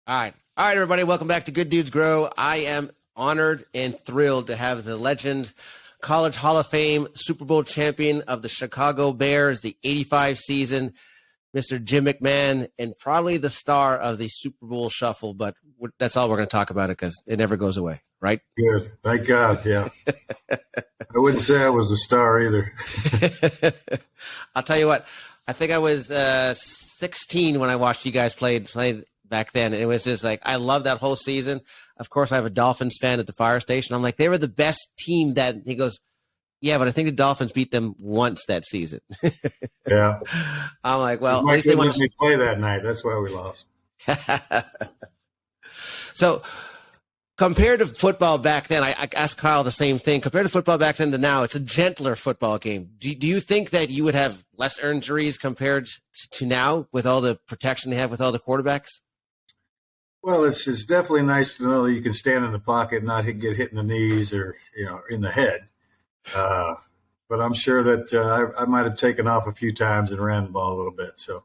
All right, everybody. Welcome back to Good Dudes Grow. I am honored and thrilled to have the legend, College Hall of Fame, Super Bowl champion of the Chicago Bears, the 85 season, Mr. Jim McMahon, and probably the star of the Super Bowl Shuffle. But that's all we're going to talk about it because it never goes away, right? Good. Thank God, yeah. I wouldn't say I was a star either. I'll tell you what. I think I was 16 when I watched you guys play back then. It was just like, I love that whole season. Of course, I have a Dolphins fan at the fire station. I'm like, they were the best team that he goes, yeah, but I think the Dolphins beat them once that season. Yeah. I'm like, well, at least they won. Let me play that night. That's why we lost. So compared to football back then, I asked Kyle the same thing. Compared to football back then to now, it's a gentler football game. Do you think that you would have less injuries compared to now with all the protection they have with all the quarterbacks? Well, it's definitely nice to know that you can stand in the pocket and not get hit in the knees or, in the head. But I'm sure that I might have taken off a few times and ran the ball a little bit. So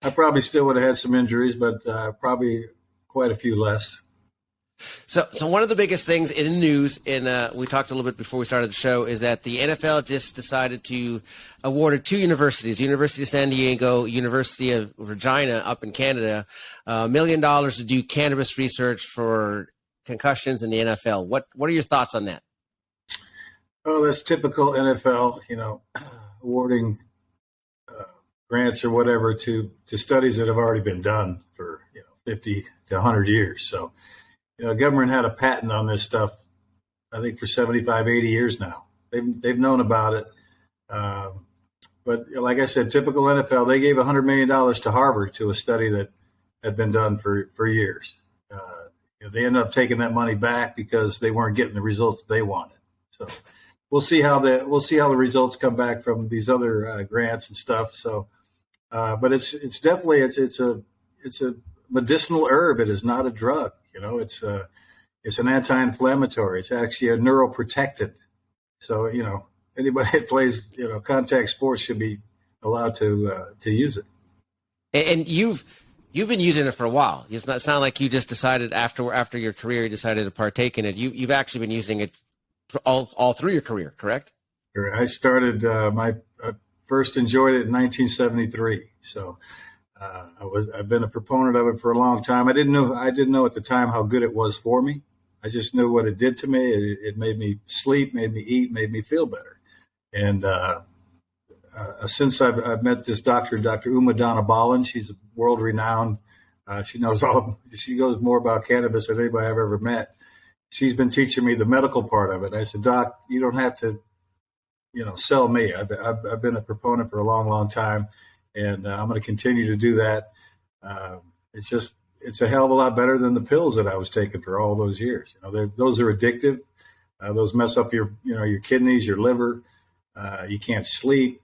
I probably still would have had some injuries, but probably quite a few less. So one of the biggest things in the news, and we talked a little bit before we started the show, is that the NFL just decided to award two universities, University of San Diego, University of Regina up in Canada, $1 million to do cannabis research for concussions in the NFL. What are your thoughts on that? Oh, that's typical NFL, awarding grants or whatever to studies that have already been done for 50 to 100 years. So government had a patent on this stuff, I think, for 75, 80 years now. They've known about it. But like I said, typical NFL, they gave $100 million to Harvard to a study that had been done for years. They ended up taking that money back because they weren't getting the results they wanted. So we'll see how the results come back from these other grants and stuff. So, but it's definitely it's a medicinal herb. It is not a drug. It's an anti-inflammatory. It's actually a neuroprotectant. So, anybody that plays, contact sports should be allowed to use it. And you've been using it for a while. It's not like you just decided after your career, you decided to partake in it. You've actually been using it all through your career, correct? I started I first enjoyed it in 1973. So. I've been a proponent of it for a long time. I didn't know at the time how good it was for me. I just knew what it did to me. It made me sleep, made me eat, made me feel better. And since I've met this doctor, Dr. Uma Dhanabalan, she's world renowned. She knows more about cannabis than anybody I've ever met. She's been teaching me the medical part of it. I said, Doc, you don't have to, sell me. I've been a proponent for a long, long time. And I'm going to continue to do that. It's a hell of a lot better than the pills that I was taking for all those years. Those are addictive. Those mess up your kidneys, your liver. You can't sleep.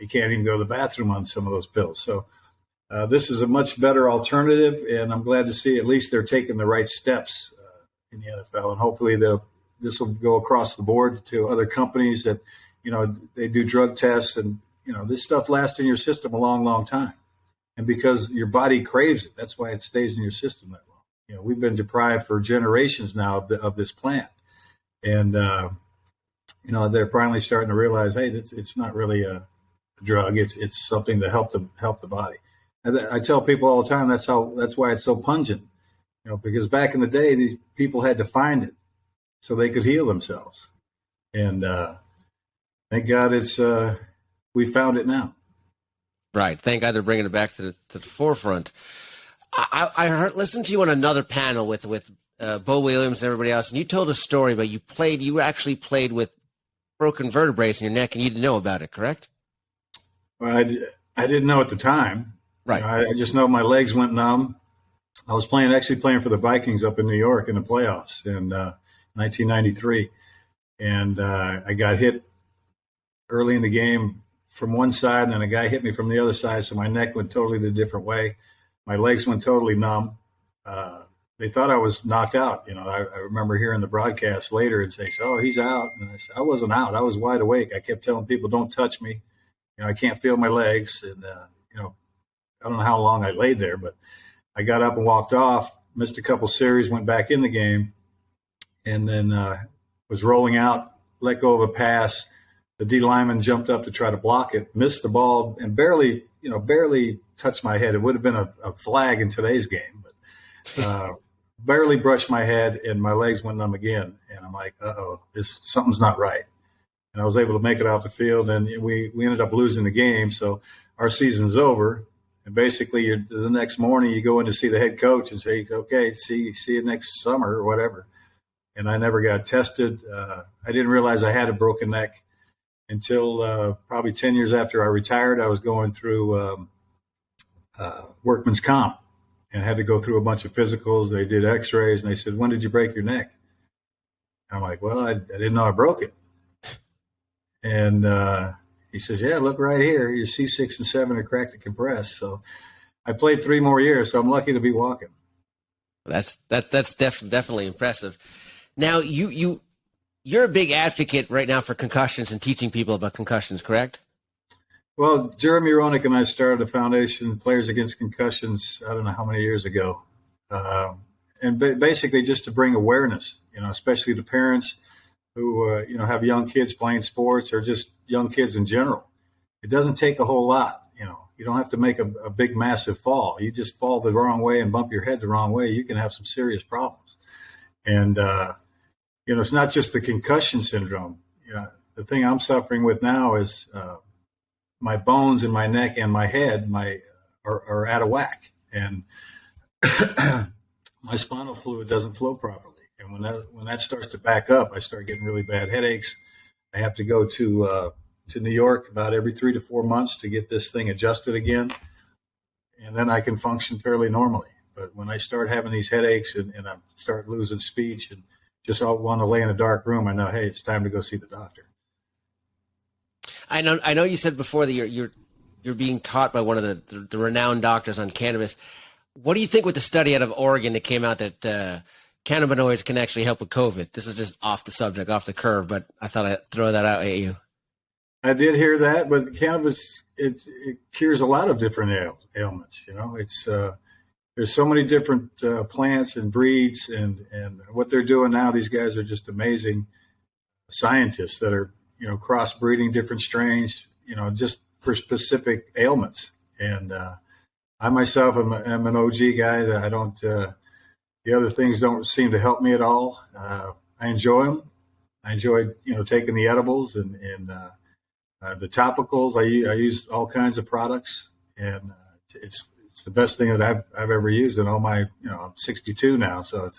You can't even go to the bathroom on some of those pills. So this is a much better alternative, and I'm glad to see at least they're taking the right steps in the NFL. And hopefully this will go across the board to other companies that, they do drug tests and, this stuff lasts in your system a long, long time. And because your body craves it, that's why it stays in your system that long. We've been deprived for generations now of this plant. And, they're finally starting to realize, hey, it's not really a drug. It's something to help the body. And I tell people all the time, that's why it's so pungent, because back in the day, these people had to find it so they could heal themselves. And thank God we found it now. Right. Thank God they're bringing it back to the forefront. I listened to you on another panel with Bo Williams and everybody else, and you told a story, but you actually played with broken vertebrae in your neck, and you didn't know about it, correct? Well, I didn't know at the time. Right. I just know my legs went numb. I was actually playing for the Vikings up in New York in the playoffs in 1993, and I got hit early in the game from one side, and then a guy hit me from the other side, so my neck went totally the different way. My legs went totally numb. They thought I was knocked out. I remember hearing the broadcast later and saying, "Oh, he's out." And I said, I wasn't out. I was wide awake. I kept telling people, "Don't touch me. I can't feel my legs." And I don't know how long I laid there, but I got up and walked off. missed a couple series, went back in the game, and then was rolling out, let go of a pass. The D lineman jumped up to try to block it, missed the ball, and barely touched my head. It would have been a flag in today's game, but barely brushed my head, and my legs went numb again. And I'm like, something's not right. And I was able to make it off the field, and we ended up losing the game. So our season's over. And basically, the next morning, you go in to see the head coach and say, okay, see you next summer or whatever. And I never got tested. I didn't realize I had a broken neck until probably 10 years after I retired. I was going through workman's comp and had to go through a bunch of physicals. They did x-rays, and they said, when did you break your neck? I'm like, well, I didn't know I broke it. And he says, yeah, look right here. Your C6 and 7 are cracked and compressed. So I played 3 more years, so I'm lucky to be walking. That's definitely impressive. Now, you're a big advocate right now for concussions and teaching people about concussions, correct? Well, Jeremy Roenick and I started a foundation, Players Against Concussions, I don't know how many years ago. And basically just to bring awareness, especially to parents who, have young kids playing sports or just young kids in general. It doesn't take a whole lot. You don't have to make a big, massive fall. You just fall the wrong way and bump your head the wrong way. You can have some serious problems. And, it's not just the concussion syndrome. The thing I'm suffering with now is my bones in my neck and my head are out of whack. And my spinal fluid doesn't flow properly. And when that starts to back up, I start getting really bad headaches. I have to go to New York about every 3 to 4 months to get this thing adjusted again. And then I can function fairly normally. But when I start having these headaches and I start losing speech and just want to lay in a dark room, I know, hey, it's time to go see the doctor. I know you said before that you're being taught by one of the renowned doctors on cannabis. What do you think with the study out of Oregon that came out that cannabinoids can actually help with COVID? This is just off the subject, off the curve, but I thought I'd throw that out at you. I did hear that, but cannabis, it cures a lot of different ailments. It's there's so many different plants and breeds, and what they're doing now, these guys are just amazing scientists that are, crossbreeding different strains, just for specific ailments. And I myself am an OG guy that I don't, the other things don't seem to help me at all. I enjoy them. I enjoy, taking the edibles and the topicals. I use all kinds of products, and it's the best thing that I've ever used in all my, I'm 62 now. So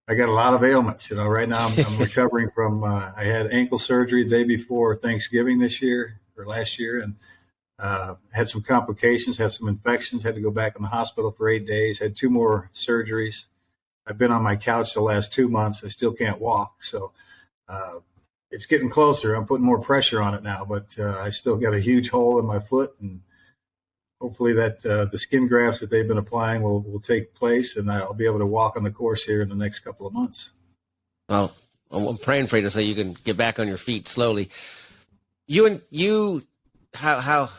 I got a lot of ailments, right now I'm recovering from, I had ankle surgery the day before Thanksgiving last year, and had some complications, had some infections, had to go back in the hospital for 8 days, had 2 more surgeries. I've been on my couch the last 2 months. I still can't walk. So, it's getting closer. I'm putting more pressure on it now, but I still got a huge hole in my foot, and hopefully that the skin grafts that they've been applying will take place, and I'll be able to walk on the course here in the next couple of months. Well, I'm praying for you so you can get back on your feet slowly. How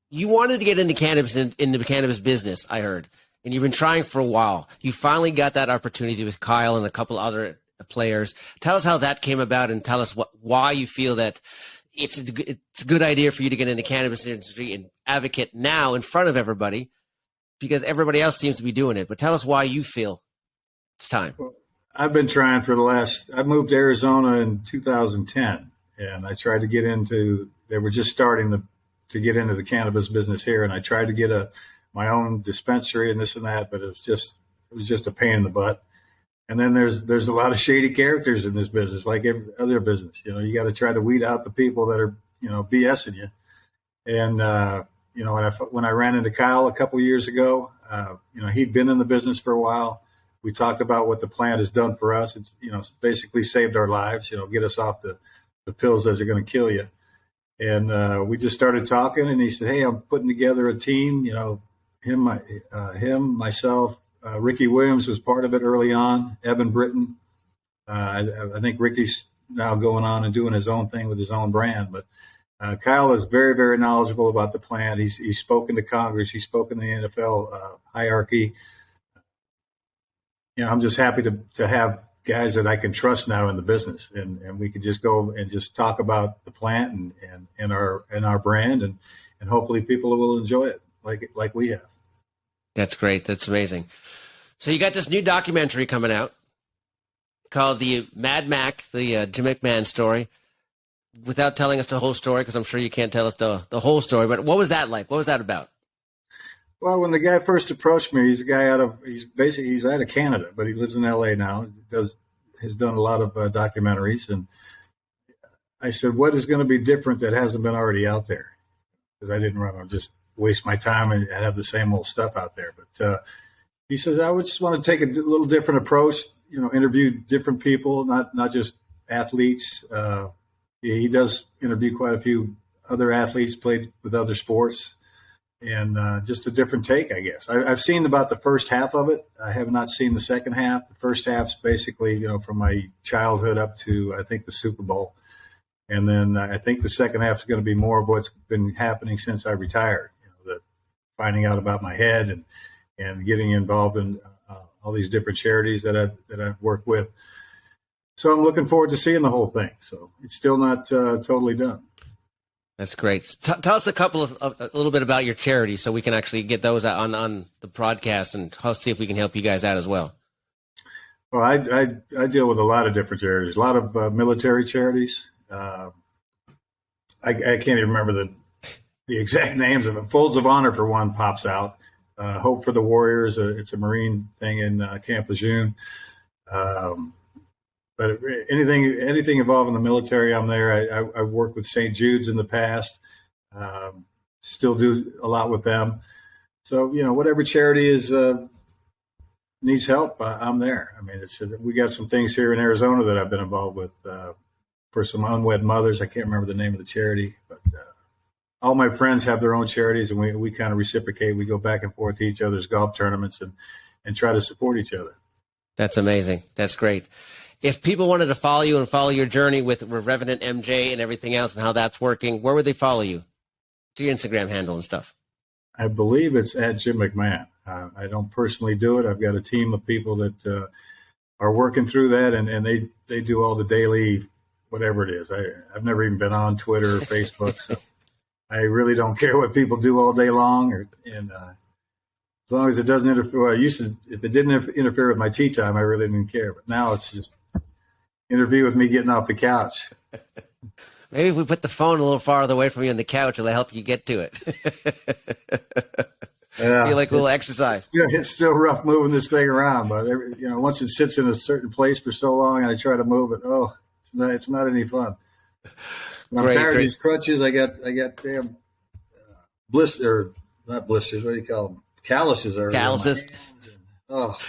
you wanted to get into cannabis, in the cannabis business, I heard, and you've been trying for a while. You finally got that opportunity with Kyle and a couple other players. Tell us how that came about, and tell us why you feel that it's a good idea for you to get into cannabis industry and advocate now in front of everybody, because everybody else seems to be doing it. But tell us why you feel it's time. Well, I've been trying I moved to Arizona in 2010, and I tried to get they were just starting to get into the cannabis business here. And I tried to get my own dispensary and this and that, but it was just a pain in the butt. And then there's a lot of shady characters in this business, like every other business. You got to try to weed out the people that are, BSing you. And, when I ran into Kyle a couple of years ago, he'd been in the business for a while. We talked about what the plant has done for us. It's, basically saved our lives, get us off the pills that are going to kill you. And we just started talking, and he said, hey, I'm putting together a team, him, myself, Ricky Williams was part of it early on, Evan Britton. I think Ricky's now going on and doing his own thing with his own brand. But Kyle is very, very knowledgeable about the plant. He's spoken to Congress. He's spoken to the NFL hierarchy. I'm just happy to have guys that I can trust now in the business, and we can just go and just talk about the plant and our brand, and hopefully people will enjoy it like we have. That's great. That's amazing. So you got this new documentary coming out called the Mad Mac, the Jim McMahon story. Without telling us the whole story, because I'm sure you can't tell us the whole story, but what was that like? What was that about? Well, when the guy first approached me, he's a guy he's out of Canada, but he lives in LA now. Has done a lot of documentaries, and I said, "What is going to be different that hasn't been already out there?" Because I didn't want to just waste my time and have the same old stuff out there. But he says, "I would just want to take a little different approach. Interview different people, not just athletes." He does interview quite a few other athletes, played with other sports. And just a different take, I guess. I've seen about the first half of it. I have not seen the second half. The first half's basically, from my childhood up to, I think, the Super Bowl. And then I think the second half is going to be more of what's been happening since I retired. The finding out about my head and getting involved in all these different charities that I've worked with. So I'm looking forward to seeing the whole thing. So it's still not totally done. That's great. Tell us a little bit about your charity, so we can actually get those out on the broadcast, and see if we can help you guys out as well. Well, I deal with a lot of different charities, a lot of military charities. I can't even remember the exact names of it. Folds of Honor, for one, pops out. Hope for the Warriors, it's a Marine thing in Camp Lejeune. But anything involving the military, I'm there. I've worked with St. Jude's in the past. Still do a lot with them. So, whatever charity needs help, I'm there. I mean, it's just, we got some things here in Arizona that I've been involved with for some unwed mothers. I can't remember the name of the charity, but all my friends have their own charities, and we kind of reciprocate. We go back and forth to each other's golf tournaments and try to support each other. That's amazing. That's great. If people wanted to follow you and follow your journey with Revenant MJ and everything else and how that's working, where would they follow you? To your Instagram handle and stuff. I believe it's at Jim McMahon. I don't personally do it. I've got a team of people that are working through that, and they do all the daily, whatever it is. I've never even been on Twitter or Facebook, so I really don't care what people do all day long. And as long as it doesn't interfere, well, if it didn't interfere with my tea time, I really didn't care. But now it's just interview with me getting off the couch. Maybe if we put the phone a little farther away from you on the couch, it'll help you get to it. Yeah, feel like a little exercise. Yeah, it's still rough moving this thing around, but once it sits in a certain place for so long, and I try to move it, it's not any fun. When I'm tired of these crutches, I got damn blisters, not blisters. What do you call them? Calluses. Calluses. Oh.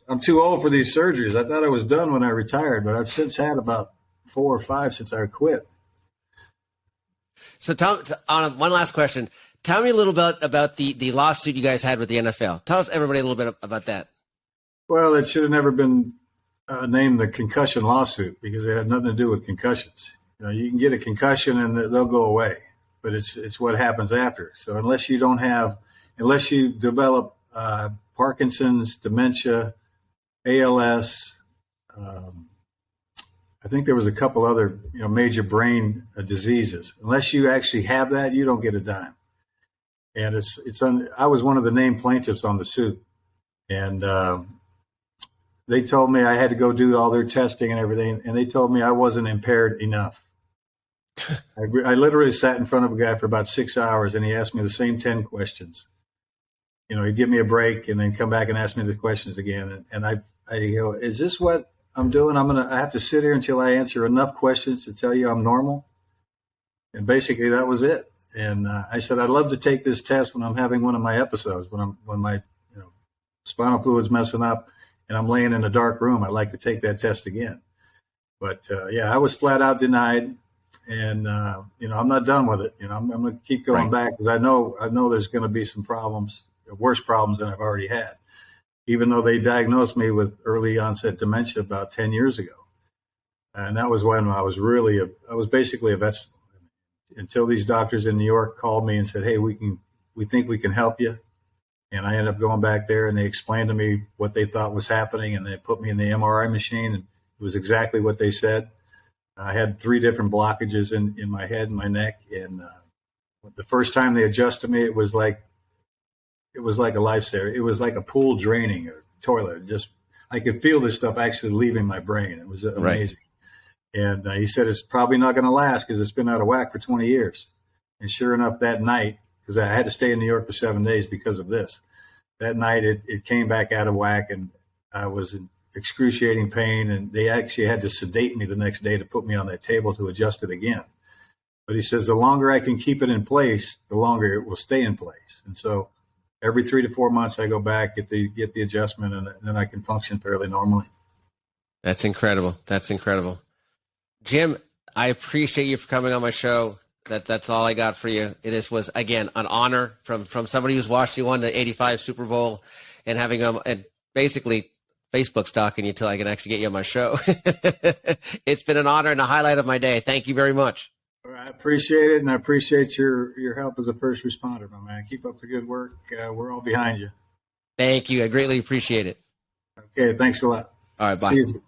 I'm too old for these surgeries. I thought I was done when I retired, but I've since had about 4 or 5 since I quit. So, Tom, on one last question, tell me a little bit about the lawsuit you guys had with the NFL. Tell us, everybody, a little bit about that. Well, it should have never been named the concussion lawsuit, because it had nothing to do with concussions. You can get a concussion and they'll go away, but it's what happens after. So unless you develop Parkinson's, dementia, ALS, I think there was a couple other major brain diseases. Unless you actually have that, you don't get a dime. And I was one of the named plaintiffs on the suit, and they told me I had to go do all their testing and everything, and they told me I wasn't impaired enough. I literally sat in front of a guy for about 6 hours, and he asked me the same 10 questions. He'd give me a break and then come back and ask me the questions again. And I go, is this what I'm doing? I have to sit here until I answer enough questions to tell you I'm normal. And basically that was it. And I said, I'd love to take this test when I'm having one of my episodes, when my spinal fluid's messing up and I'm laying in a dark room. I'd like to take that test again. But I was flat out denied. And, I'm not done with it. I'm going to keep going back, because I know there's going to be some problems, worse problems than I've already had, even though they diagnosed me with early onset dementia about 10 years ago. And that was when I was basically a vegetable, until these doctors in New York called me and said, hey, we think we can help you. And I ended up going back there, and they explained to me what they thought was happening, and they put me in the MRI machine, and it was exactly what they said. I had 3 different blockages in my head and my neck, and the first time they adjusted me, it was like a lifesaver. It was like a pool draining, a toilet. Just I could feel this stuff actually leaving my brain. It was amazing. Right. And he said it's probably not going to last because it's been out of whack for 20 years. And sure enough, that night, because I had to stay in New York for 7 days because of this. That night, it came back out of whack, and I was in excruciating pain, and they actually had to sedate me the next day to put me on that table to adjust it again. But he says the longer I can keep it in place, the longer it will stay in place. And so every 3 to 4 months, I go back, get the adjustment, and then I can function fairly normally. That's incredible. That's incredible. Jim, I appreciate you for coming on my show. That's all I got for you. This was, again, an honor from somebody who's watched you won the 85 Super Bowl and having and basically Facebook stalking you till I can actually get you on my show. It's been an honor and a highlight of my day. Thank you very much. I appreciate it, and I appreciate your help as a first responder, my man. Keep up the good work. We're all behind you. Thank you. I greatly appreciate it. Okay, thanks a lot. All right, bye. See you.